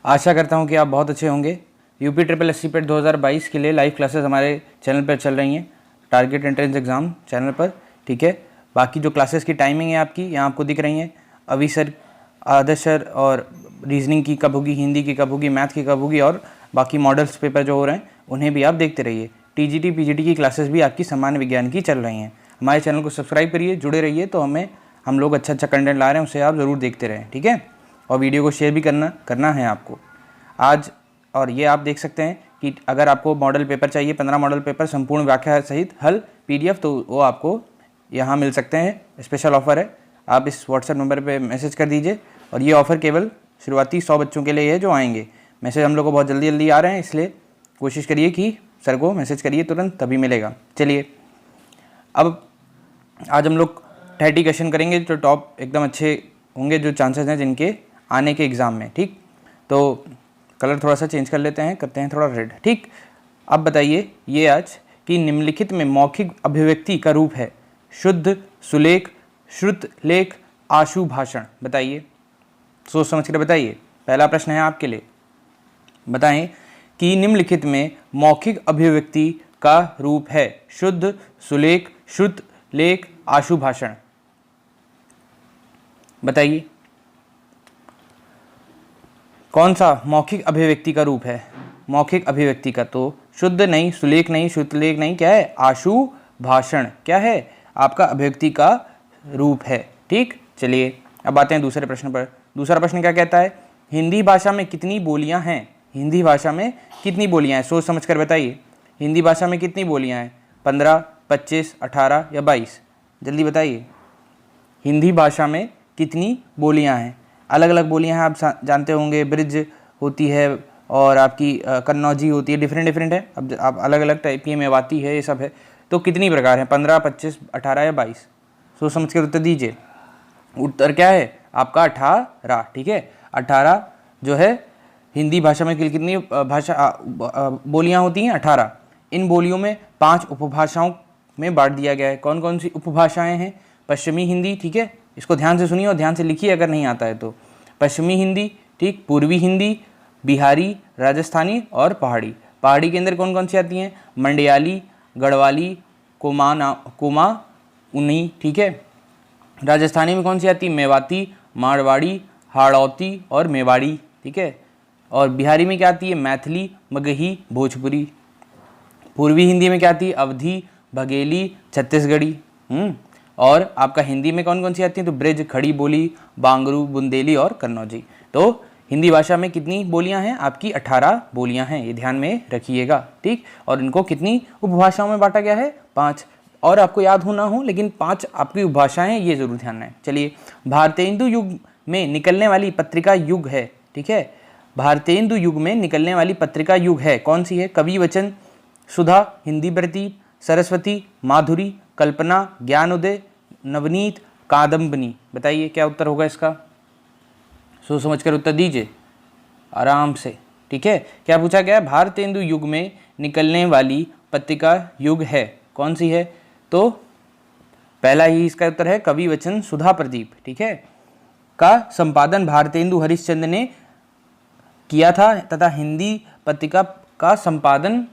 आशा करता हूँ कि आप बहुत अच्छे होंगे। यूपी ट्रिपल एस सी पेट 2022 के लिए लाइव क्लासेस हमारे चैनल पर चल रही हैं, टारगेट एंट्रेंस एग्ज़ाम चैनल पर, ठीक है। बाकी जो क्लासेस की टाइमिंग है आपकी यहाँ आपको दिख रही हैं। अभी सर, आदर्श सर और रीजनिंग की कब होगी, हिंदी की कब होगी, मैथ की कब होगी और बाकी मॉडल्स पेपर जो हो रहे हैं उन्हें भी आप देखते रहिए। टीजीटी पीजीटी की क्लासेस भी आपकी सामान्य विज्ञान की चल रही हैं। हमारे चैनल को सब्सक्राइब करिए, जुड़े रहिए, तो हम लोग अच्छा कंटेंट ला रहे हैं उसे आप ज़रूर देखते रहें, ठीक है। और वीडियो को शेयर भी करना है आपको आज। और ये आप देख सकते हैं कि अगर आपको मॉडल पेपर चाहिए, 15 मॉडल पेपर संपूर्ण व्याख्या सहित हल PDF, तो वो आपको यहाँ मिल सकते हैं। स्पेशल ऑफ़र है, आप इस व्हाट्सएप नंबर पे मैसेज कर दीजिए। और ये ऑफ़र केवल शुरुआती 100 बच्चों के लिए है जो आएंगे। मैसेज हम लोग को बहुत जल्दी आ रहे हैं, इसलिए कोशिश करिए कि सर को मैसेज करिए तुरंत, तभी मिलेगा। चलिए, अब आज हम लोग 30 क्वेश्चन करेंगे जो टॉप एकदम अच्छे होंगे, जो चांसेस हैं जिनके आने के एग्ज़ाम में, ठीक। तो कलर थोड़ा सा चेंज कर लेते हैं, करते हैं थोड़ा रेड, ठीक। अब बताइए ये आज कि निम्नलिखित में मौखिक अभिव्यक्ति का रूप है शुद्ध, सुलेख, श्रुत लेख, आशु भाषण। बताइए, सोच समझ कर बताइए। पहला प्रश्न है आपके लिए, बताएं कि निम्नलिखित में मौखिक अभिव्यक्ति का रूप है शुद्ध, सुलेख, श्रुत लेख, आशु भाषण। बताइए कौन सा मौखिक अभिव्यक्ति का रूप है। मौखिक अभिव्यक्ति का तो शुद्ध नहीं, सुलेख नहीं, श्रुतलेख नहीं, क्या है, आशु भाषण, क्या है आपका अभिव्यक्ति का रूप है, ठीक। चलिए अब आते हैं दूसरे प्रश्न पर। दूसरा प्रश्न क्या कहता है, हिंदी भाषा में कितनी बोलियां हैं। हिंदी भाषा में कितनी बोलियां हैं, सोच समझ कर बताइए। हिंदी भाषा में कितनी बोलियां हैं, 15, 25, 18 या 22? जल्दी बताइए। हिंदी भाषा में कितनी बोलियां हैं? अलग अलग बोलियां हैं, आप जानते होंगे। ब्रिज होती है और आपकी कन्नौजी होती है, डिफरेंट है। अब आप अलग अलग टाइप की, मेवाती है, ये सब है। तो कितनी प्रकार हैं, 15, 25, 18 या 22? सोच समझ कर उत्तर दीजिए। उत्तर क्या है आपका 18, ठीक है। 18 जो है हिंदी भाषा में कितनी बोलियां होती हैं, 18। इन बोलियों में 5 उपभाषाओं में बांट दिया गया है। कौन कौन सी उपभाषाएं हैं? पश्चिमी हिंदी, ठीक है, इसको ध्यान से सुनिए और ध्यान से लिखिए अगर नहीं आता है तो। पश्चिमी हिंदी, ठीक, पूर्वी हिंदी, बिहारी, राजस्थानी और पहाड़ी। पहाड़ी के अंदर कौन कौन सी आती हैं? मंडयाली, गढ़वाली, कोमा उन्नी, ठीक है। राजस्थानी में कौन सी आती है? मेवाती, मारवाड़ी, हाड़ौती और मेवाड़ी, ठीक है। और बिहारी में क्या आती है? मैथिली, मगही, भोजपुरी। पूर्वी हिंदी में क्या आती है? अवधी, बघेली, छत्तीसगढ़ी। और आपका हिंदी में कौन कौन सी आती है? तो ब्रिज, खड़ी बोली, बांगरू, बुंदेली और कन्नौजी। तो हिंदी भाषा में कितनी बोलियां हैं आपकी? 18 बोलियां हैं, ये ध्यान में रखिएगा, ठीक। और इनको कितनी उपभाषाओं में बांटा गया है? 5। और आपको याद हो ना हो, लेकिन 5 आपकी उपभाषाएं हैं, ये जरूर ध्यान रखें। चलिए, भारतेंदु युग में निकलने वाली पत्रिका युग है, ठीक है। भारतेंदु युग में निकलने वाली पत्रिका युग है, कौन सी है? कवि वचन, सुधा, हिंदी प्रदीप, सरस्वती, माधुरी, कल्पना, ज्ञानोदय, नवनीत, कादम्बनी। बताइए क्या उत्तर होगा इसका? सोच समझ कर उत्तर दीजिए आराम से, ठीक है। क्या पूछा गया? भारतेंदु युग में निकलने वाली पत्रिका युग है, कौन सी है? तो पहला ही इसका उत्तर है कवि वचन, सुधा प्रदीप, ठीक है, का संपादन भारतेंदु हरिश्चंद्र ने किया था तथा हिंदी पत्रिका का संपादन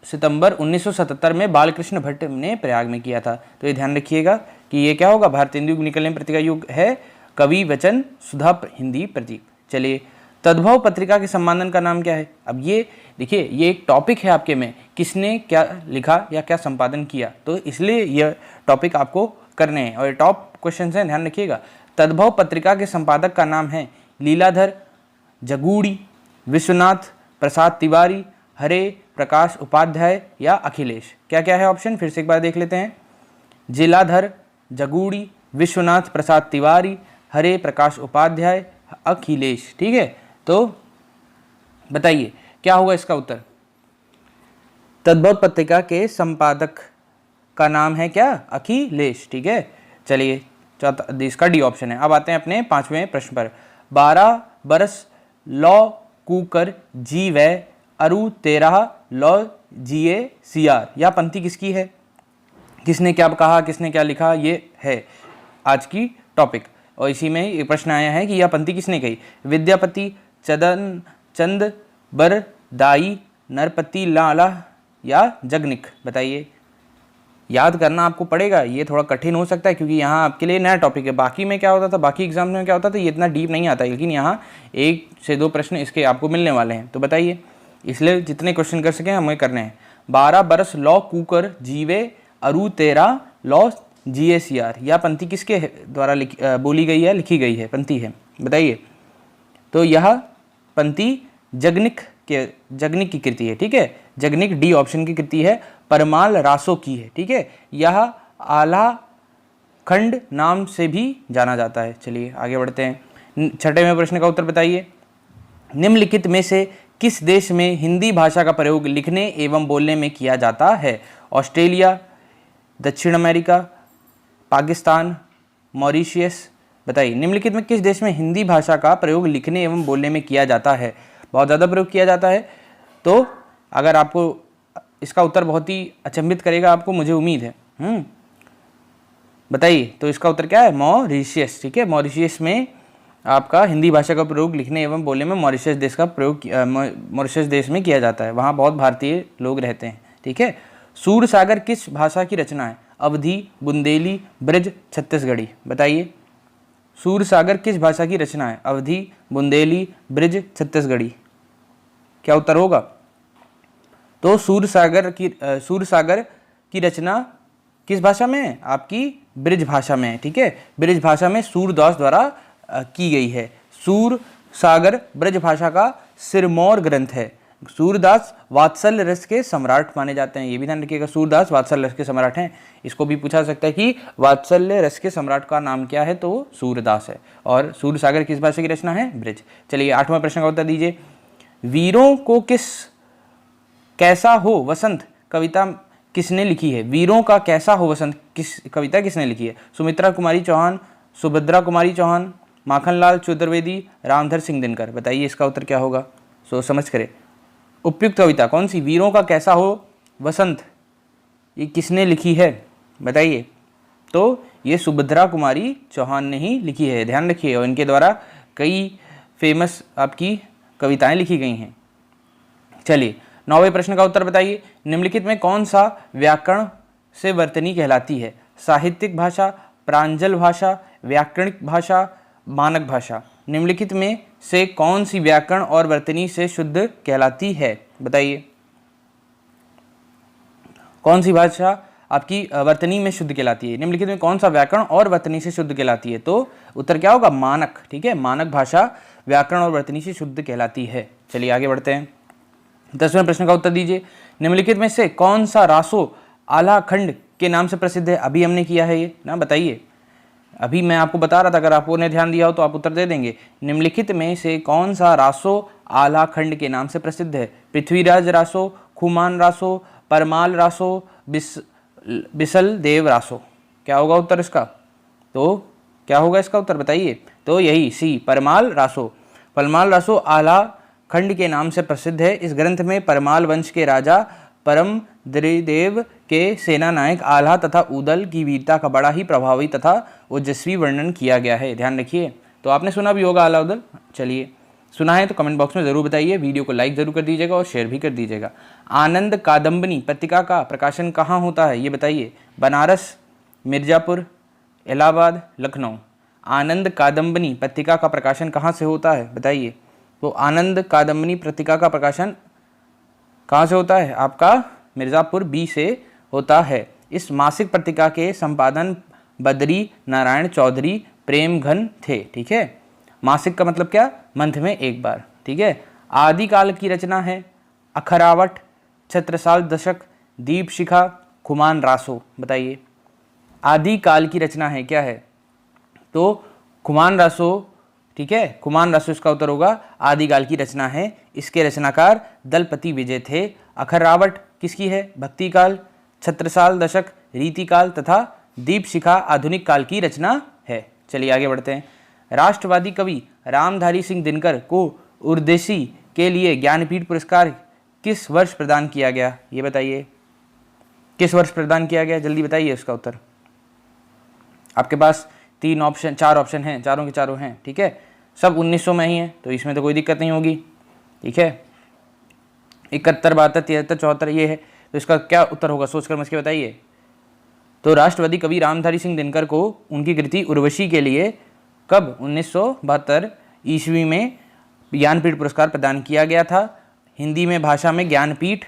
सितंबर 1977 में बालकृष्ण भट्ट ने प्रयाग में किया था। तो ये ध्यान रखिएगा कि ये क्या होगा? भारतेंदु युग निकलने पत्रिका युग है कवि वचन, सुधा, हिंदी प्रदीप। चलिए, तद्भव पत्रिका के संपादन का नाम क्या है? अब ये देखिए, ये एक टॉपिक है आपके में, किसने क्या लिखा या क्या संपादन किया, तो इसलिए यह टॉपिक आपको करने हैं और ये टॉप क्वेश्चन हैं, ध्यान रखिएगा। तद्भव पत्रिका के संपादक का नाम है लीलाधर जगूड़ी, विश्वनाथ प्रसाद तिवारी, हरे प्रकाश उपाध्याय या अखिलेश। क्या क्या है ऑप्शन? फिर से एक बार देख लेते हैं। लीलाधर जगूड़ी, विश्वनाथ प्रसाद तिवारी, हरे प्रकाश उपाध्याय, अखिलेश, ठीक है। तो बताइए क्या होगा इसका उत्तर? तद्भव पत्रिका के संपादक का नाम है क्या? अखिलेश, ठीक है। चलिए, इसका डी ऑप्शन है। अब आते हैं अपने 5वें प्रश्न पर। 12 बरस लौ कूकर जी वै अरु 13 लौ जिए सियार। यह पंक्ति किसकी है? किसने क्या कहा, किसने क्या लिखा, ये है आज की टॉपिक। और इसी में एक प्रश्न आया है कि यह पंक्ति किसने कही? विद्यापति, चदन, चंद, बर, दाई, नरपति लाला या जगनिक? बताइए। याद करना आपको पड़ेगा, ये थोड़ा कठिन हो सकता है क्योंकि यहाँ आपके लिए नया टॉपिक है। बाकी में क्या होता था, बाकी एग्जाम में क्या होता था, ये इतना डीप नहीं आता है, लेकिन यहाँ 1 से 2 प्रश्न इसके आपको मिलने वाले हैं। तो बताइए, इसलिए जितने क्वेश्चन कर सकें हमें करने हैं। 12 बरस लौ कूकर जीवे अरु तेरा लौ GACR, यह पंक्ति किसके द्वारा बोली गई है, लिखी गई है, पंक्ति है? बताइए। तो यह पंक्ति जगनिक की कृति है। ठीक है, जगनिक डी ऑप्शन की कृति है, परमाल रासो की है। ठीक है, यह आला खंड नाम से भी जाना जाता है। चलिए आगे बढ़ते हैं। 6वें प्रश्न का उत्तर बताइए। निम्नलिखित में से किस देश में हिंदी भाषा का प्रयोग लिखने एवं बोलने में किया जाता है? ऑस्ट्रेलिया, दक्षिण अमेरिका, पाकिस्तान, मॉरिशियस? बताइए, निम्नलिखित में किस देश में हिंदी भाषा का प्रयोग लिखने एवं बोलने में किया जाता है? बहुत ज़्यादा प्रयोग किया जाता है। तो अगर आपको इसका उत्तर बहुत ही अचंभित करेगा आपको, मुझे उम्मीद है। बताइए, तो इसका उत्तर क्या है? मॉरिशियस। ठीक है, मॉरिशियस में आपका हिंदी भाषा का प्रयोग लिखने एवं बोलने में मॉरिशियस देश का प्रयोग मॉरिशियस देश में किया जाता है। वहाँ बहुत भारतीय लोग रहते हैं। ठीक है, सूरसागर किस भाषा की रचना है? अवधी, बुंदेली, ब्रज, छत्तीसगढ़ी? बताइए, सूरसागर किस भाषा की रचना है? अवधी, बुंदेली, ब्रज, छत्तीसगढ़ी? क्या उत्तर होगा? तो सूरसागर की रचना किस भाषा में है? आपकी ब्रज भाषा में है। ठीक है, ब्रज भाषा में सूरदास द्वारा की गई है। सूरसागर ब्रज भाषा का सिरमौर ग्रंथ है। सूरदास वात्सल्य रस के सम्राट माने जाते हैं, ये भी ध्यान रखिएगा। सूरदास वात्सल्य रस के सम्राट हैं। इसको भी पूछा सकता है कि वात्सल्य रस के सम्राट का नाम क्या है, तो सूरदास है। और सूरसागर किस भाषा की रचना है? ब्रज। चलिए 8वें प्रश्न का उत्तर दीजिए। वीरों को कैसा हो वसंत कविता किसने लिखी है? वीरों का कैसा हो वसंत कविता किसने लिखी है? सुमित्रा कुमारी चौहान, सुभद्रा कुमारी चौहान, माखनलाल चतुर्वेदी, रामधर सिंह दिनकर? बताइए इसका उत्तर क्या होगा, सोच समझ करें। उपयुक्त कविता कौन सी? वीरों का कैसा हो वसंत, ये किसने लिखी है? बताइए। तो ये सुभद्रा कुमारी चौहान ने ही लिखी है, ध्यान रखिए। और इनके द्वारा कई फेमस आपकी कविताएं लिखी गई हैं। चलिए 9वें प्रश्न का उत्तर बताइए। निम्नलिखित में कौन सा व्याकरण से वर्तनी कहलाती है? साहित्यिक भाषा, प्रांजल भाषा, व्याकरणिक भाषा, मानक भाषा? निम्नलिखित में से कौन सी व्याकरण और वर्तनी से शुद्ध कहलाती है? बताइए, कौन सी भाषा आपकी वर्तनी में शुद्ध कहलाती है? निम्नलिखित में कौन सा व्याकरण और वर्तनी से शुद्ध कहलाती है? तो उत्तर क्या होगा? मानक। ठीक है, मानक भाषा व्याकरण और वर्तनी से शुद्ध कहलाती है। चलिए आगे बढ़ते हैं। 10वें प्रश्न का उत्तर दीजिए। निम्नलिखित में से कौन सा रासो आला खंड के नाम से प्रसिद्ध है? अभी हमने किया है ये ना, बताइए। अभी मैं आपको बता रहा था, अगर आपने ध्यान दिया हो तो आप उत्तर दे देंगे। निम्नलिखित में से कौन सा रासो आला खंड के नाम से प्रसिद्ध है? पृथ्वीराज रासो, खुमान रासो, परमाल रासो, बिसल देव रासो? क्या होगा उत्तर इसका? तो क्या होगा इसका उत्तर बताइए। तो यही सी, परमाल रासो। परमाल रासो आला खंड के नाम से प्रसिद्ध है। इस ग्रंथ में परमाल वंश के राजा परम द्रिदेव के सेना नायक आल्हा तथा उदल की वीरता का बड़ा ही प्रभावी तथा ओजस्वी वर्णन किया गया है। ध्यान रखिए। तो आपने सुना भी होगा आल्हा उदल। चलिए, सुना है तो कमेंट बॉक्स में ज़रूर बताइए। वीडियो को लाइक ज़रूर कर दीजिएगा और शेयर भी कर दीजिएगा। आनंद कादम्बनी पत्रिका का प्रकाशन कहाँ होता है, ये बताइए। बनारस, मिर्ज़ापुर, इलाहाबाद, लखनऊ? आनंद कादम्बनी पत्रिका का प्रकाशन कहाँ से होता है, बताइए। तो आनंद कादम्बनी पत्रिका का प्रकाशन कहाँ से होता है? आपका मिर्ज़ापुर बी से होता है। इस मासिक पत्रिका के संपादन बद्री नारायण चौधरी प्रेमघन थे। ठीक है, मासिक का मतलब क्या? मंथ में एक बार। ठीक है, आदिकाल की रचना है अखरावट, छत्रसाल दशक, दीपशिखा, खुमान रासो? बताइए, आदिकाल की रचना है क्या है? तो खुमान रासो। ठीक है, खुमान रासो इसका उत्तर होगा। आदिकाल की रचना है। इसके रचनाकार दलपति विजय थे। अखरावट किसकी है? भक्तिकाल, छत्रसाल दशक रीतिकाल तथा दीपशिखा आधुनिक काल की रचना है। चलिए आगे बढ़ते हैं। राष्ट्रवादी कवि रामधारी सिंह दिनकर को उर्देशी के लिए ज्ञानपीठ पुरस्कार किस वर्ष प्रदान किया गया, ये बताइए। किस वर्ष प्रदान किया गया, जल्दी बताइए इसका उत्तर। आपके पास 4 ऑप्शन हैं, चारों के चारों हैं। ठीक है, सब 1900 में ही है, तो इसमें तो कोई दिक्कत नहीं होगी। ठीक है, 71, 72, 73, 74 ये है, तो इसका क्या उत्तर होगा, सोचकर मुझे बताइए। तो राष्ट्रवादी कवि रामधारी सिंह दिनकर को उनकी कृति उर्वशी के लिए कब 1972 ईस्वी में ज्ञानपीठ पुरस्कार प्रदान किया गया था। हिंदी में भाषा में ज्ञानपीठ,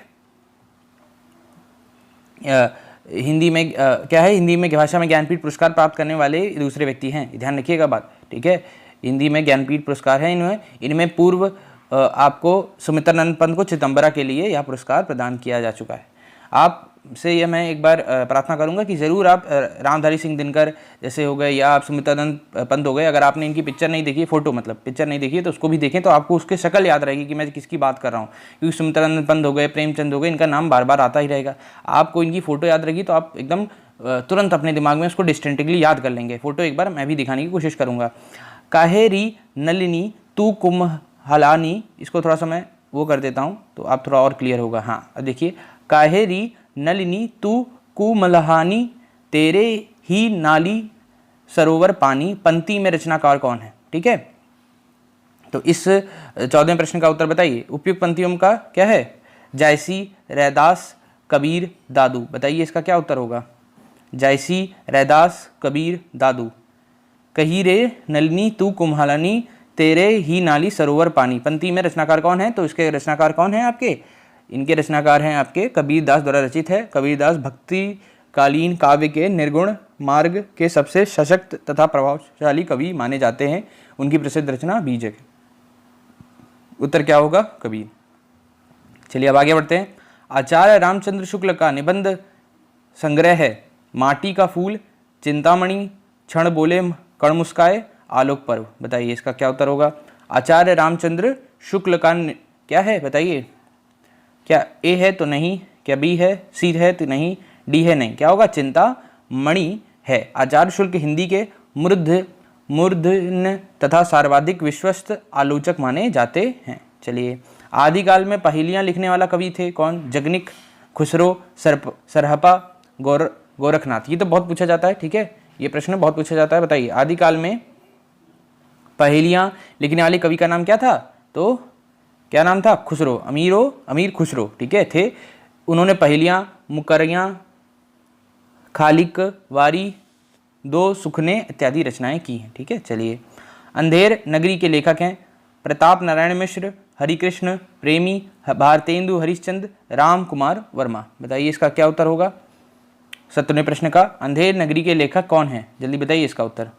हिंदी में क्या है, हिंदी में भाषा में ज्ञानपीठ पुरस्कार प्राप्त करने वाले दूसरे व्यक्ति हैं, ध्यान रखिएगा बात। ठीक है, हिंदी में ज्ञानपीठ पुरस्कार है इनमें पूर्व आपको सुमित्रानंद पंत को चिदम्बरा के लिए यह पुरस्कार प्रदान किया जा चुका है। आपसे यह मैं एक बार प्रार्थना करूंगा कि ज़रूर आप रामधारी सिंह दिनकर जैसे हो गए या आप सुमित्रानंद पंत हो गए, अगर आपने इनकी पिक्चर नहीं देखी, फोटो मतलब पिक्चर नहीं देखी है, तो उसको भी देखें, तो आपको उसके शक्ल याद रहेगी कि मैं किसकी बात कर रहा हूँ। क्योंकि सुमित्रानंद पंत हो गए, प्रेमचंद हो गए, इनका नाम बार बार आता ही रहेगा। आपको इनकी फ़ोटो याद रहेगी तो आप एकदम तुरंत अपने दिमाग में उसको डिस्टिंक्टली याद कर लेंगे। फ़ोटो एक बार मैं भी दिखाने की कोशिश करूँगा। काहेरी नलिनी तू कुम्हलानी, इसको थोड़ा सा मैं वो कर देता हूँ तो आप थोड़ा और क्लियर होगा। हाँ, देखिए, काहेरी नलिनी तू कुमलहानी, तेरे ही नाली सरोवर पानी, पंक्ति में रचनाकार कौन है। ठीक है, तो इस 14वें प्रश्न का उत्तर बताइए। उपयुक्त पंक्तियों का क्या है, जायसी, रैदास, कबीर, दादू। बताइए इसका क्या उत्तर होगा। जायसी, रैदास, कबीर, दादू। कही रे नलिनी तू कुम्हलानी, तेरे ही नाली सरोवर पानी, पंक्ति में रचनाकार कौन है। तो इसके रचनाकार कौन है आपके, इनके रचनाकार हैं आपके कबीर दास द्वारा रचित है। कबीर दास भक्ति कालीन काव्य के निर्गुण मार्ग के सबसे सशक्त तथा प्रभावशाली कवि माने जाते हैं। उनकी प्रसिद्ध रचना बीजक। उत्तर क्या होगा, कबीर। चलिए अब आगे बढ़ते हैं। आचार्य रामचंद्र शुक्ल का निबंध संग्रह है माटी का फूल, चिंतामणि, क्षण बोले कण मुस्काए, आलोक पर्व। बताइए इसका क्या उत्तर होगा। आचार्य रामचंद्र शुक्ल का क्या है बताइए। क्या ए है तो नहीं, क्या बी है, सी है तो नहीं, डी है नहीं, क्या होगा, चिंतामणि है। आचार्य शुक्ल हिंदी के मूर्धन्य तथा सर्वाधिक विश्वस्त आलोचक माने जाते हैं। चलिए, आदिकाल में पहेलियां लिखने वाला कवि थे कौन, जगनिक, खुसरो, सरहपा, गोरखनाथ। ये तो बहुत पूछा जाता है। ठीक है, ये प्रश्न बहुत पूछा जाता है। बताइए आदिकाल में पहेलियां लिखने वाले कवि का नाम क्या था। तो क्या नाम था, खुसरो, अमीर खुसरो। ठीक है, थे। उन्होंने पहेलियां, मुकरियां, खालिक वारी, दो सुखने इत्यादि रचनाएं की हैं। ठीक है, चलिए। अंधेर नगरी के लेखक हैं प्रताप नारायण मिश्र, हरिकृष्ण प्रेमी, भारतेंदु हरिश्चंद्र, राम कुमार वर्मा। बताइए इसका क्या उत्तर होगा। 17वें प्रश्न का अंधेर नगरी के लेखक कौन है, जल्दी बताइए इसका उत्तर।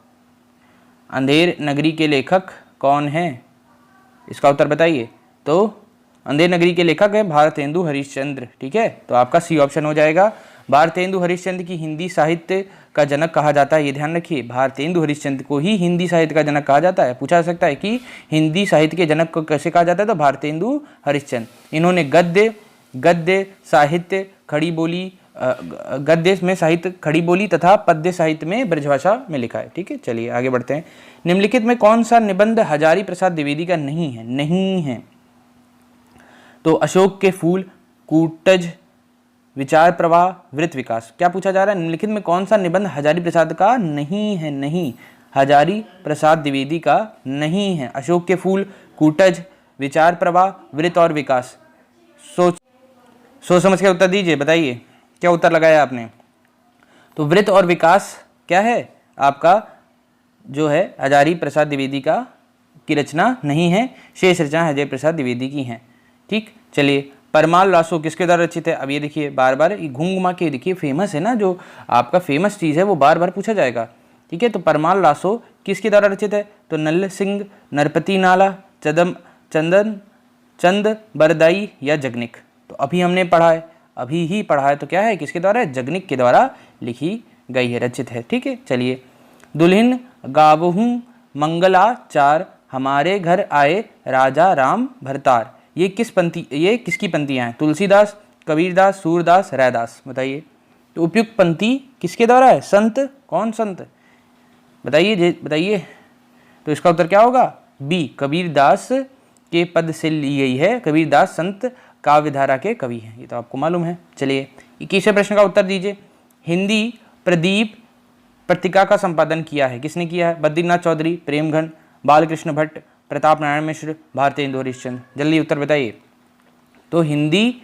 अंधेर नगरी के लेखक कौन है, इसका उत्तर बताइए। तो अंधेर नगरी के लेखक है भारतेंदु हरिश्चंद्र। ठीक है, तो आपका सी ऑप्शन हो जाएगा। भारतेंदु हरिश्चंद्र की हिंदी साहित्य का जनक कहा जाता है, ये ध्यान रखिए। भारतेंदु हरिश्चंद्र को ही हिंदी साहित्य का जनक कहा जाता है। पूछा जा सकता है कि हिंदी साहित्य के जनक को कैसे कहा जाता है, तो भारतेंदु हरिश्चंद्र। इन्होंने गद्य साहित्य, खड़ी बोली, गद्य में साहित्य खड़ी बोली तथा पद्य साहित्य में ब्रजभाषा में लिखा है। ठीक है, चलिए आगे बढ़ते हैं। निम्नलिखित में कौन सा निबंध हजारी प्रसाद द्विवेदी का नहीं है। तो अशोक के फूल, कूटज, विचार प्रवाह, वृत्त विकास। क्या पूछा जा रहा है, निम्नलिखित में कौन सा निबंध हजारी प्रसाद का नहीं है। नहीं, हजारी प्रसाद द्विवेदी का नहीं है। अशोक के फूल, कूटज, विचार प्रवाह, वृत्त और विकास। सोच समझ के उत्तर दीजिए। बताइए क्या उत्तर लगाया आपने। तो वृत्त और विकास क्या है आपका, जो है हजारी प्रसाद द्विवेदी की रचना नहीं है। शेष रचना हजारी प्रसाद द्विवेदी की हैं। ठीक, चलिए। परमाल लासो किसके द्वारा रचित है। अब ये देखिए, बार बार घूम घुमा के देखिए, फेमस है ना, जो आपका फेमस चीज़ है वो बार बार पूछा जाएगा। ठीक है, तो परमाल लासो किसके द्वारा रचित है। तो नल्ल सिंह, नरपति नाला, चंद बरदाई या जगनिक। तो अभी हमने पढ़ा है, अभी ही पढ़ा है, तो क्या है, किसके द्वारा है, जगनिक के द्वारा लिखी गई है, रचित है। ठीक है, चलिए। दुल्हन गावहूँ मंगलाचार, हमारे घर आए राजा राम भरतार। ये किसकी पंक्तियाँ हैं। तुलसीदास, कबीरदास, सूरदास, रैदास। बताइए तो उपयुक्त पंक्ति किसके द्वारा है। संत, कौन संत बताइए। तो इसका उत्तर क्या होगा, बी, कबीरदास के पद से ली गई है। कबीरदास संत काव्यधारा के कवि हैं, ये तो आपको मालूम है। चलिए 21वें प्रश्न का उत्तर दीजिए। हिंदी प्रदीप पत्रिका का संपादन किया है, किसने किया है। बद्रीनाथ चौधरी, प्रेमघन, बालकृष्ण भट्ट, प्रताप नारायण मिश्र, भारतेंदु हरिश्चंद्र। जल्दी उत्तर बताइए। तो हिंदी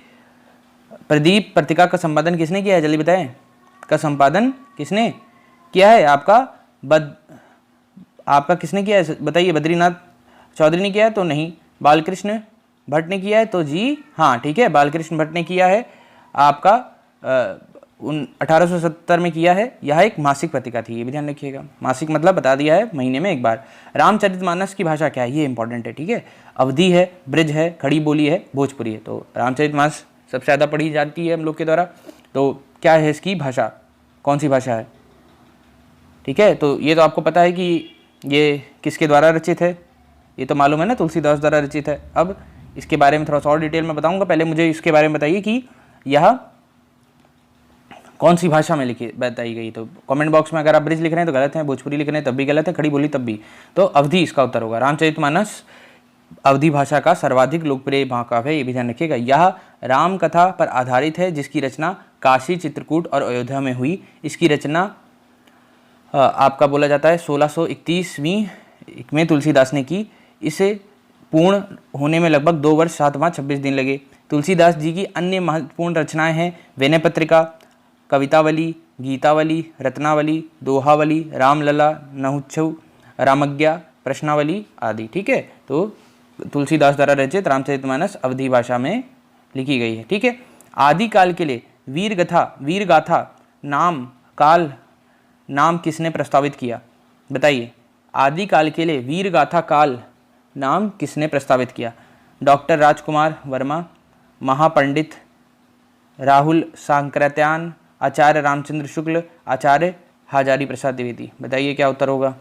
प्रदीप पत्रिका का संपादन किसने किया है, जल्दी बताएं। का संपादन किसने किया है? आपका किसने किया है बताइए। बद्रीनाथ चौधरी ने किया है तो नहीं, बालकृष्ण भट्ट ने किया है तो जी हाँ, ठीक है, बालकृष्ण भट्ट ने किया है। आपका 1870 में किया है। यह एक मासिक पत्रिका थी, ये भी ध्यान रखिएगा। मासिक मतलब बता दिया है, महीने में एक बार। रामचरितमानस की भाषा क्या है, ये इंपॉर्टेंट है, ठीक है। अवधी है, ब्रज है, खड़ी बोली है, भोजपुरी है। तो रामचरितमानस सबसे ज़्यादा पढ़ी जाती है हम लोग के द्वारा। तो क्या है इसकी भाषा, कौन सी भाषा है, ठीक है। तो ये तो आपको पता है कि ये किसके द्वारा रचित है, ये तो मालूम है ना, तुलसीदास द्वारा रचित है। अब इसके बारे में थोड़ा सा और डिटेल में बताऊंगा, पहले मुझे इसके बारे में बताइए कि यह कौन सी भाषा में लिखी बताई गई। तो कमेंट बॉक्स में अगर आप ब्रिज लिख रहे हैं तो गलत है, भोजपुरी लिख रहे हैं तब भी गलत है, खड़ी बोली तब भी। तो अवधी इसका उत्तर होगा। रामचरितमानस अवधी भाषा का सर्वाधिक लोकप्रिय महाकाव्य है, ये भी ध्यान रखिएगा। यह राम कथा पर आधारित है, जिसकी रचना काशी, चित्रकूट और अयोध्या में हुई। इसकी रचना आपका बोला जाता है 1631 में तुलसीदास ने की। इसे पूर्ण होने में लगभग 2 वर्ष 7 माह 26 दिन लगे। तुलसीदास जी की अन्य महत्वपूर्ण रचनाएं हैं विनय पत्रिका, कवितावली, गीतावली, रत्नावली, दोहावली, रामलला, नहुच्छव, रामज्ञा, प्रश्नावली आदि, ठीक है। तो तुलसीदास द्वारा रचित रामचरितमानस अवधी भाषा में लिखी गई है, ठीक है। आदिकाल के लिए वीरगाथा नाम किसने प्रस्तावित किया, बताइए। आदिकाल के लिए वीरगाथा काल नाम किसने प्रस्तावित किया? डॉक्टर राजकुमार वर्मा, महापंडित राहुल सांकृत्यायन, आचार्य रामचंद्र शुक्ल, आचार्य हजारी प्रसाद द्विवेदी। बताइए क्या उत्तर होगा,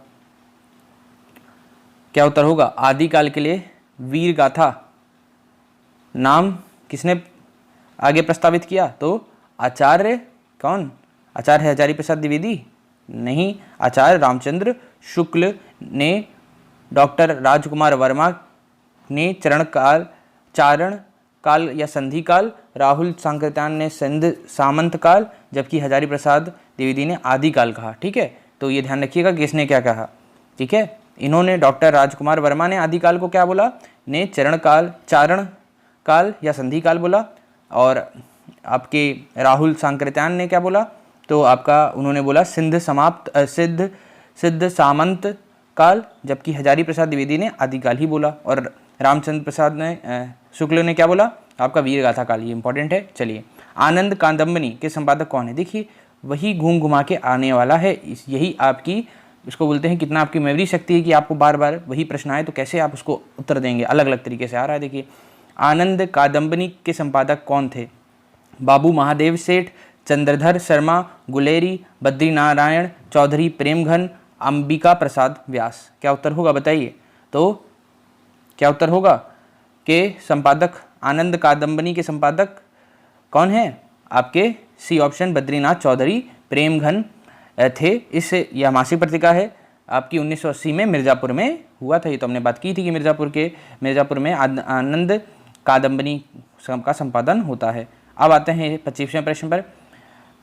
क्या उत्तर होगा? आदिकाल के लिए वीरगाथा नाम किसने आगे प्रस्तावित किया? तो आचार्य कौन? आचार्य हजारी प्रसाद द्विवेदी नहीं, आचार्य रामचंद्र शुक्ल ने। डॉक्टर राजकुमार वर्मा ने चारण काल या संधि काल, राहुल सांकृत्यायन ने सिंध सामंत काल, जबकि हजारी प्रसाद द्विवेदी ने आदिकाल कहा, ठीक है। तो ये ध्यान रखिएगा किसने क्या कहा, ठीक है। इन्होंने डॉक्टर राजकुमार वर्मा ने आदिकाल को क्या बोला, ने चारण काल या संधि काल बोला, और आपके राहुल सांकृत्यायन ने क्या बोला, तो आपका उन्होंने बोला सिद्ध सामंत काल, जबकि हजारी प्रसाद द्विवेदी ने आदिकाल ही बोला, और रामचंद्र प्रसाद ने शुक्ल ने क्या बोला, आपका वीरगाथा काल। ये इंपॉर्टेंट है। चलिए, आनंद कादंबनी के संपादक कौन है? देखिए, वही घूम घुमा के आने वाला है। यही आपकी, इसको बोलते हैं कितना आपकी मेमोरी शक्ति है कि आपको बार बार वही प्रश्न आए तो कैसे आप उसको उत्तर देंगे, अलग अलग तरीके से आ रहा है। देखिए, आनंद कादंबनी के संपादक कौन थे? बाबू महादेव सेठ, चंद्रधर शर्मा गुलेरी, बद्रीनारायण चौधरी, प्रेमघन, अंबिका प्रसाद व्यास। क्या उत्तर होगा बताइए। तो क्या उत्तर होगा कि संपादक आनंद कादंबनी के संपादक कौन है? आपके सी ऑप्शन, बद्रीनाथ चौधरी, प्रेमघन थे। इस यह मासिक पत्रिका है आपकी 1980 में मिर्ज़ापुर में हुआ था। ये तो हमने बात की थी कि मिर्ज़ापुर में आनंद कादंबनी का संपादन होता है। अब आते हैं 25वें प्रश्न पर।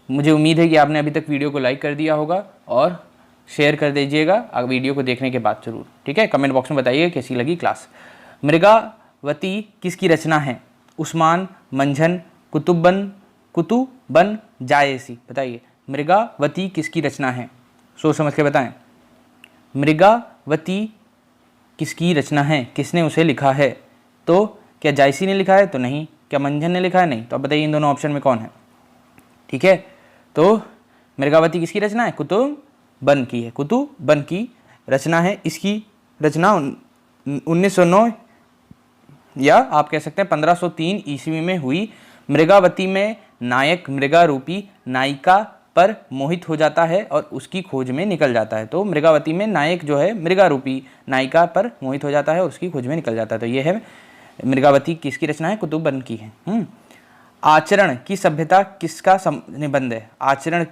मुझे उम्मीद है कि आपने अभी तक वीडियो को लाइक कर दिया होगा और शेयर कर दीजिएगा वीडियो को देखने के बाद जरूर, ठीक है। कमेंट बॉक्स में बताइए कैसी लगी क्लास। मृगावती किसकी रचना है? उस्मान मंझन, कुतुबन जायसी। बताइए, मृगावती किसकी रचना है? सोच समझ के बताएं। मृगावती किसकी रचना है, किसने उसे लिखा है? तो क्या जायसी ने लिखा है? तो नहीं। क्या मंझन ने लिखा है? नहीं। तो अब बताइए इन दोनों ऑप्शन में कौन है, ठीक है। तो मृगावती किसकी रचना है? कुतुबन की है, कुतुबन की रचना है। इसकी रचना 1909 या आप कह सकते हैं 1503 ईस्वी में हुई। मृगावती में नायक मृगा रूपी नायिका पर मोहित हो जाता है और उसकी खोज में निकल जाता है। तो मृगावती में नायक जो है मृगा रूपी नायिका पर मोहित हो जाता है और उसकी खोज में निकल जाता है। तो ये है मृगावती किसकी रचना है? कुतुबन की है। आचरण की सभ्यता किसका निबंध है? आचरण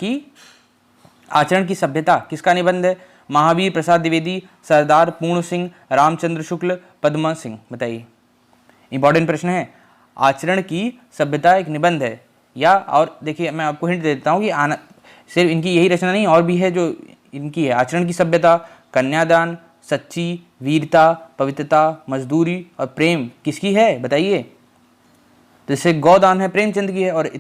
की सभ्यता किसका निबंध है? महावीर प्रसाद द्विवेदी, सरदार पूर्ण सिंह, रामचंद्र शुक्ल, पद्मा सिंह। बताइए, इंपॉर्टेंट प्रश्न है। आचरण की सभ्यता एक निबंध है या, और देखिए मैं आपको हिंट दे देता हूँ कि सिर्फ इनकी यही रचना नहीं और भी है जो इनकी है। आचरण की सभ्यता, कन्यादान, सच्ची, वीरता, पवित्रता, मजदूरी और प्रेम किसकी है बताइए। तो जैसे गौदान है प्रेमचंद की है, और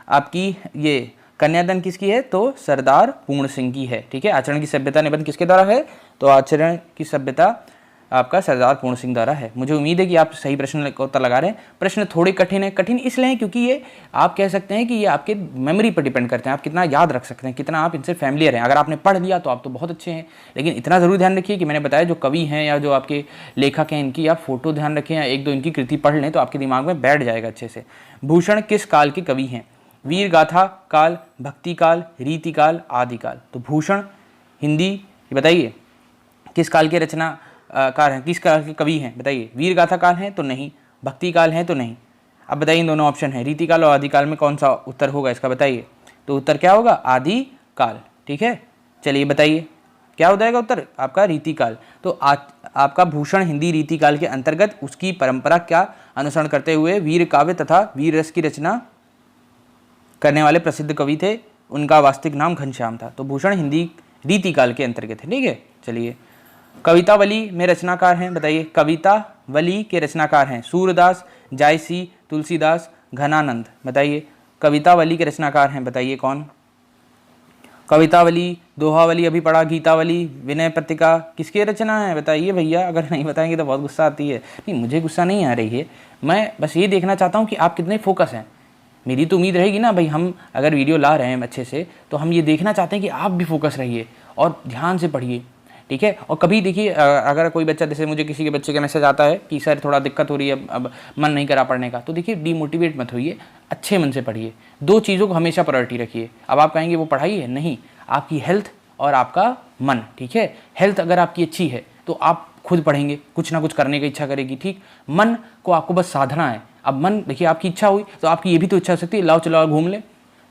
आपकी ये कन्यादान किसकी है, तो सरदार पूर्ण सिंह की है। ठीक है, आचरण की सभ्यता निबंध किसके द्वारा है, तो आचरण की सभ्यता आपका सरदार पूर्ण सिंह द्वारा है। मुझे उम्मीद है कि आप सही प्रश्न का उत्तर लगा रहे हैं। प्रश्न थोड़े कठिन है, कठिन इसलिए है क्योंकि ये आप कह सकते हैं कि ये आपके मेमोरी पर डिपेंड करते हैं, आप कितना याद रख सकते हैं, कितना आप इनसे फैमिलियर हैं। अगर आपने पढ़ लिया तो आप तो बहुत अच्छे हैं, लेकिन इतना ज़रूर ध्यान रखिए कि मैंने बताया जो कवि हैं या जो आपके लेखक हैं इनकी आप फोटो ध्यान रखें या एक दो इनकी कृति पढ़ लें तो आपके दिमाग में बैठ जाएगा अच्छे से। भूषण किस काल के कवि हैं, वीर गाथा काल, भक्ति काल, रीति काल, आदि काल। तो भूषण हिंदी बताइए किस काल के रचना कार हैं, किस काल के कवि हैं बताइए। वीर गाथा काल हैं तो नहीं, भक्ति काल हैं तो नहीं। अब बताइए इन दोनों ऑप्शन है, रीति काल और आदि काल में कौन सा उत्तर होगा इसका बताइए। तो उत्तर क्या होगा, आदि काल। ठीक है, चलिए बताइए क्या हो जाएगा उत्तर आपका, रीति काल। तो आपका भूषण हिंदी रीति काल के अंतर्गत उसकी परंपरा का अनुसरण करते हुए वीर काव्य तथा वीर रस की रचना करने वाले प्रसिद्ध कवि थे। उनका वास्तविक नाम घनश्याम था। तो भूषण हिंदी रीति काल के अंतर्गत है। ठीक है, चलिए कवितावली में रचनाकार हैं बताइए। कवितावली के रचनाकार हैं सूरदास, जायसी, तुलसीदास, घनानंद। बताइए कवितावली के रचनाकार हैं बताइए कौन। कवितावली, दोहावली अभी पढ़ा, गीतावली, विनय पत्रिका किसकी रचना है बताइए भैया। अगर नहीं बताएंगे तो बहुत गुस्सा आती है। नहीं, मुझे गुस्सा नहीं आ रही है, मैं बस ये देखना चाहता हूँ कि आप कितने फोकस हैं। मेरी तो उम्मीद रहेगी ना भाई, हम अगर वीडियो ला रहे हैं अच्छे से तो हम ये देखना चाहते हैं कि आप भी फोकस रहिए और ध्यान से पढ़िए। ठीक है, और कभी देखिए अगर कोई बच्चा, जैसे मुझे किसी के बच्चे का मैसेज आता है कि सर थोड़ा दिक्कत हो रही है, अब मन नहीं करा पढ़ने का, तो देखिए डीमोटिवेट मत होइए, अच्छे मन से पढ़िए। दो चीज़ों को हमेशा प्रायोरिटी रखिए। अब आप कहेंगे वो पढ़ाई है, नहीं, आपकी हेल्थ और आपका मन। ठीक है, हेल्थ अगर आपकी अच्छी है तो आप खुद पढ़ेंगे, कुछ ना कुछ करने की इच्छा करेगी। ठीक, मन को आपको बस साधना है। अब मन देखिए आपकी इच्छा हुई तो आपकी ये भी तो इच्छा हो सकती है लाओ चलो घूम ले।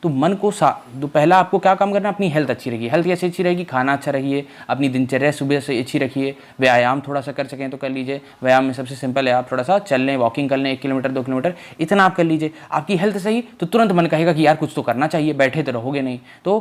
तो मन को तो पहला आपको क्या काम करना है, अपनी हेल्थ अच्छी रखिए। हेल्थ कैसे अच्छी रहेगी, खाना अच्छा रखिए, अपनी दिनचर्या सुबह से अच्छी रखिए, व्यायाम थोड़ा सा कर सकें तो कर लीजिए। व्यायाम में सबसे सिंपल है, आप थोड़ा सा चल लें, वॉकिंग कर लें, 1 किलोमीटर 2 किलोमीटर इतना आप कर लीजिए। आपकी हेल्थ सही तो तुरंत मन कहेगा कि यार कुछ तो करना चाहिए, बैठे तो रहोगे नहीं। तो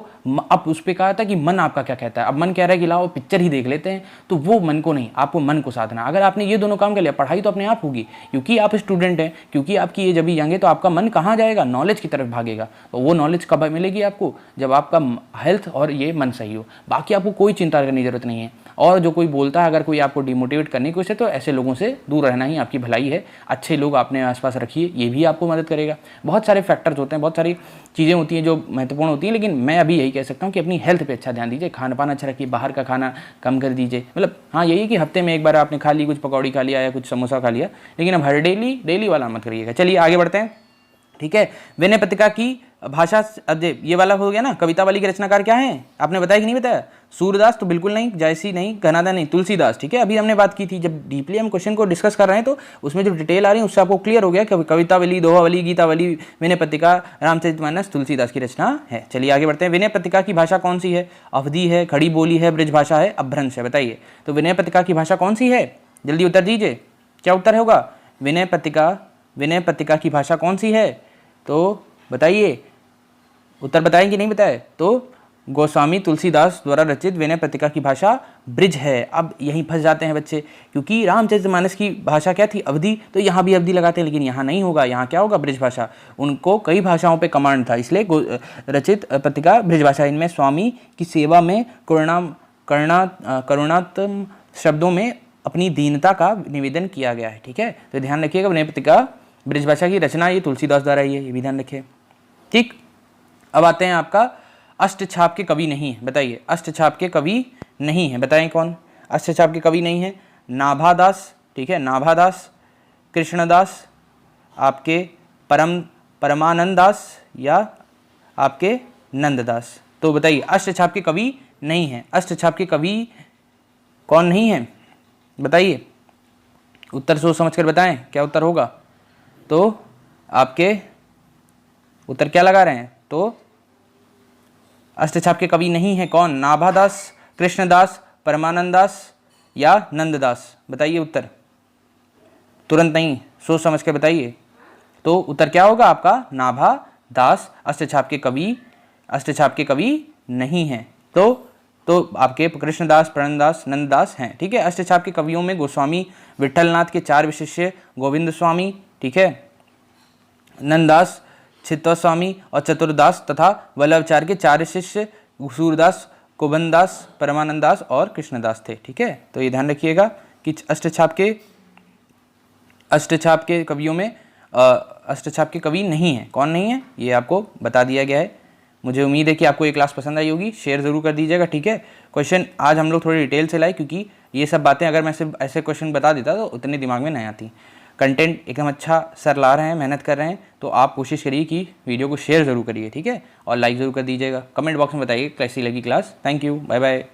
अब उस पर कहा था कि मन आपका क्या कहता है। अब मन कह रहा है कि लाओ पिक्चर ही देख लेते हैं, तो वो मन को नहीं, आपको मन को साधना। अगर आपने ये दोनों काम कर लिया, पढ़ाई तो अपने आप होगी, क्योंकि आप स्टूडेंट हैं, क्योंकि आपकी एज अभी यंग है, तो आपका मन कहाँ जाएगा, नॉलेज की तरफ भागेगा। तो वो नॉलेज कब मिलेगी आपको, जब आपका हेल्थ और ये मन सही हो। बाकी आपको कोई चिंता करने की जरूरत नहीं है। और जो कोई बोलता है, अगर कोई आपको डिमोटिवेट करने की कोशिश है, तो ऐसे लोगों से दूर रहना ही आपकी भलाई है। अच्छे लोग अपने आसपास रखिए, ये भी आपको मदद करेगा। बहुत सारे फैक्टर्स होते हैं, बहुत सारी चीज़ें होती हैं जो महत्वपूर्ण होती हैं, लेकिन मैं अभी यही कह सकता हूँ कि अपनी हेल्थ पे अच्छा ध्यान दीजिए, खान पान अच्छा रखिए, बाहर का खाना कम कर दीजिए। मतलब हाँ, यही कि हफ्ते में एक बार आपने खा ली, कुछ पकौड़ी खा लिया या कुछ समोसा खा लिया, लेकिन अब हर डेली वाला मत करिएगा। चलिए आगे बढ़ते हैं। ठीक है, विनय पत्रिका की भाषा, ये वाला हो गया ना। कवितावली के रचनाकार क्या हैं, आपने बताया कि नहीं बताया। सूरदास तो बिल्कुल नहीं, जायसी नहीं, घनादा नहीं, तुलसीदास। ठीक है, अभी हमने बात की थी, जब डीपली हम क्वेश्चन को डिस्कस कर रहे हैं तो उसमें जो डिटेल आ रही है उससे आपको क्लियर हो गया कि कवितावली, दोहावली, गीतावली, विनय पत्रिका, रामचरितमानस तुलसीदास की रचना है। चलिए आगे बढ़ते हैं। विनय पत्रिका की भाषा कौन सी है, अवधी है, खड़ी बोली है, ब्रज भाषा है, अपभ्रंश है। बताइए तो विनय पत्रिका की भाषा कौन सी है, जल्दी उत्तर दीजिए। क्या उत्तर होगा, विनय पत्रिका की भाषा कौन सी है, तो बताइए, उत्तर बताएं कि नहीं बताए। तो गोस्वामी तुलसीदास द्वारा रचित विनय पत्रिका की भाषा ब्रिज है। अब यहीं फंस जाते हैं बच्चे, क्योंकि रामचरितमानस की भाषा क्या थी, अवधी, तो यहाँ भी अवधी लगाते हैं, लेकिन यहाँ नहीं होगा, यहाँ क्या होगा, ब्रिज भाषा। उनको कई भाषाओं पे कमांड था, इसलिए रचित पत्रिका ब्रिज भाषा। इनमें स्वामी की सेवा में करुणात्म शब्दों में अपनी दीनता का निवेदन किया गया है। ठीक है, तो ध्यान रखिएगा, विनय पत्रिका ब्रिज भाषा की रचना ये तुलसीदास द्वारा ही है, ये भी ध्यान रखिए। ठीक, अब आते हैं आपका अष्टछाप के कवि नहीं है। बताइए अष्टछाप के कवि नहीं है, बताएं कौन अष्टछाप के कवि नहीं है। नाभादास, ठीक है, नाभादास, कृष्णदास, आपके परमानंद दास या आपके नंददास। तो बताइए अष्टछाप के कवि नहीं है। अष्टछाप के कवि कौन नहीं है बताइए, उत्तर सोच समझ कर बताएं क्या उत्तर होगा। तो आपके उत्तर क्या लगा रहे हैं, तो अष्टछाप के कवि नहीं है कौन, नाभादास, कृष्णदास, परमानंद दास या नंददास। बताइए उत्तर, तुरंत नहीं, सोच समझ के बताइए। तो उत्तर क्या होगा आपका, नाभादास अष्टछाप के कवि नहीं है। तो तो आपके कृष्णदास, प्रणदास, नंददास हैं। ठीक है। अष्टछाप के कवियों में गोस्वामी विठलनाथ के 4 विशिष्य, गोविंद स्वामी, ठीक है, नंददास, चित्तस्वामी और चतुर्दास तथा वल्लभाचार्य के 4 शिष्य सूरदास, कुबनदास, परमानंदास और कृष्णदास थे। ठीक है। तो ये ध्यान रखिएगा कि अष्टछाप के कवियों में अष्टछाप के कवि नहीं है। कौन नहीं है ये आपको बता दिया गया है। मुझे उम्मीद है कि आपको ये क्लास पसंद आई होगी। शेयर ज़रूर कर दीजिएगा। ठीक है। क्वेश्चन आज हम लोग थोड़ी डिटेल से लाए, क्योंकि ये सब बातें अगर मैं सिर्फ ऐसे क्वेश्चन बता देता तो उतने दिमाग में नहीं आती। कंटेंट एकदम अच्छा सर ला रहे हैं, मेहनत कर रहे हैं, तो आप कोशिश करिए कि वीडियो को शेयर ज़रूर करिए। ठीक है। और लाइक ज़रूर कर दीजिएगा। कमेंट बॉक्स में बताइए कैसी लगी class. Thank you, bye bye.